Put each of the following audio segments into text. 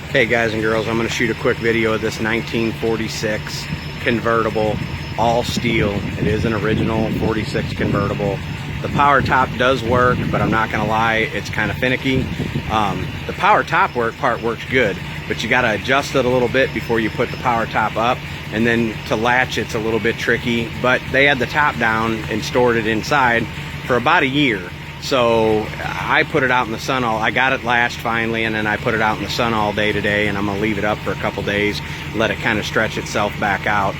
Okay guys and girls, I'm going to shoot a quick video of this 1946 convertible, all steel. It is an original 46 convertible. The power top does work, but I'm not going to lie, it's kind of finicky. The power top part works good, but you got to adjust it a little bit before you put the power top up, and then to latch it's a little bit tricky. But they had the top down and stored it inside for about a year. So I put it out in the sun I got it latched finally, and then I put it out in the sun all day today, and I'm gonna leave it up for a couple days, let it kind of stretch itself back out.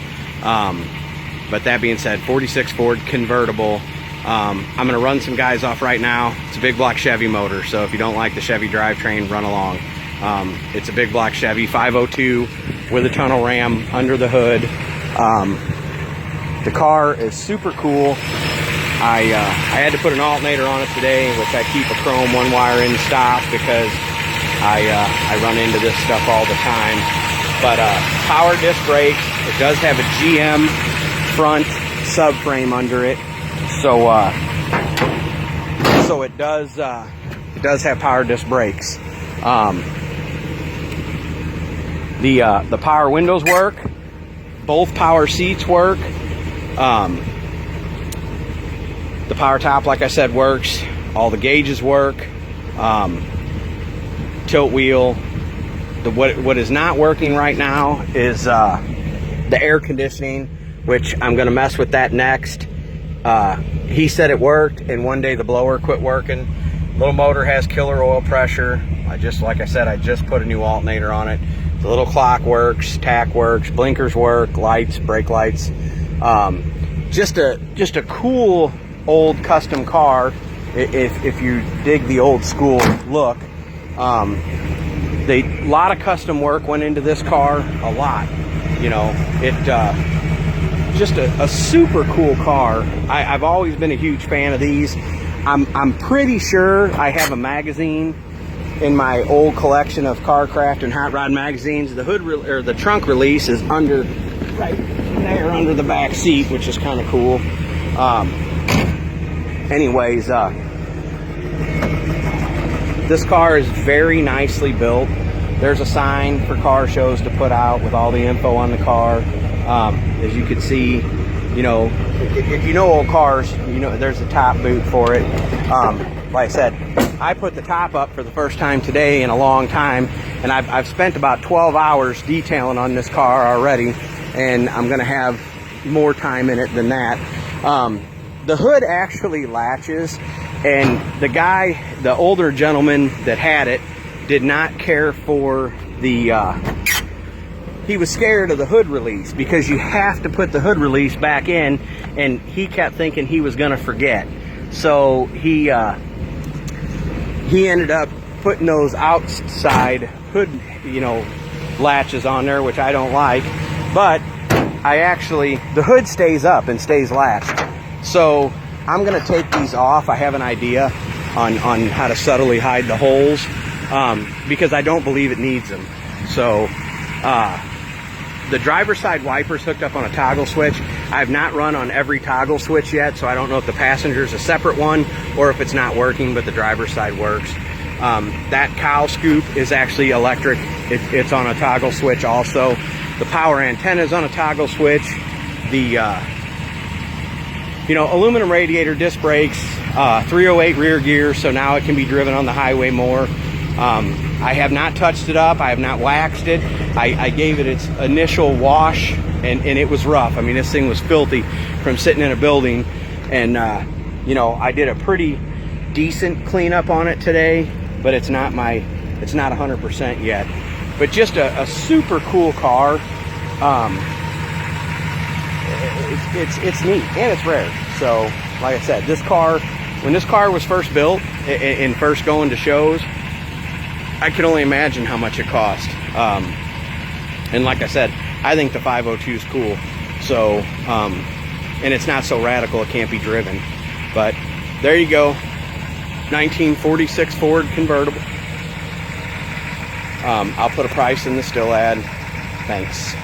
But that being said, 46 Ford convertible. I'm gonna run some guys off right now. It's a big block Chevy motor, so if you don't like the Chevy drivetrain, run along. It's a big block Chevy 502 with a tunnel ram under the hood. The car is super cool. I had to put an alternator on it today, which I keep a chrome one wire in stop because I run into this stuff all the time. But power disc brakes. It does have a GM front subframe under it, so it does have power disc brakes. The power windows work. Both power seats work. The power top, like I said, works. All the gauges work. Tilt wheel. What is not working right now is the air conditioning, which I'm going to mess with that next. He said it worked, and one day the blower quit working. Little motor has killer oil pressure. Like I said, I just put a new alternator on it. The little clock works, tack works, blinkers work, lights, brake lights. Just a cool old custom car if you dig the old school look. A lot of custom work went into this car, a lot. You know, just a super cool car. I've always been a huge fan of these. I'm pretty sure I have a magazine in my old collection of Carcraft and Hot Rod magazines. The hood or the trunk release is under right there under the back seat, which is kind of cool. Anyways, this car is very nicely built. There's a sign for car shows to put out with all the info on the car. As you can see, you know, if you know old cars, you know there's a top boot for it. Like I said, I put the top up for the first time today in a long time, and I've spent about 12 hours detailing on this car already, and I'm gonna have more time in it than that. The hood actually latches, and the older gentleman that had it did not care for he was scared of the hood release because you have to put the hood release back in, and he kept thinking he was gonna forget. So he ended up putting those outside hood, latches on there, which I don't like, but the hood stays up and stays latched. So I'm going to take these off. I have an idea on how to subtly hide the holes, because I don't believe it needs them. So the driver's side wiper's hooked up on a toggle switch. I have not run on every toggle switch yet, so I don't know if the passenger's a separate one or if it's not working, but the driver's side works. That cowl scoop is actually electric. It's on a toggle switch also. The power antenna is on a toggle switch. The aluminum radiator disc brakes, 308 rear gear, so now it can be driven on the highway more. I have not touched it up. I have not waxed it. I gave it its initial wash, and it was rough. I mean, this thing was filthy from sitting in a building, and I did a pretty decent cleanup on it today, but it's not 100% yet. But just a super cool car. It's neat, and it's rare. So like I said, when this car was first built and first going to shows, I can only imagine how much it cost. And like I said, I think the 502 is cool. So and it's not so radical it can't be driven. But there you go, 1946 Ford convertible. I'll put a price in the still ad. Thanks.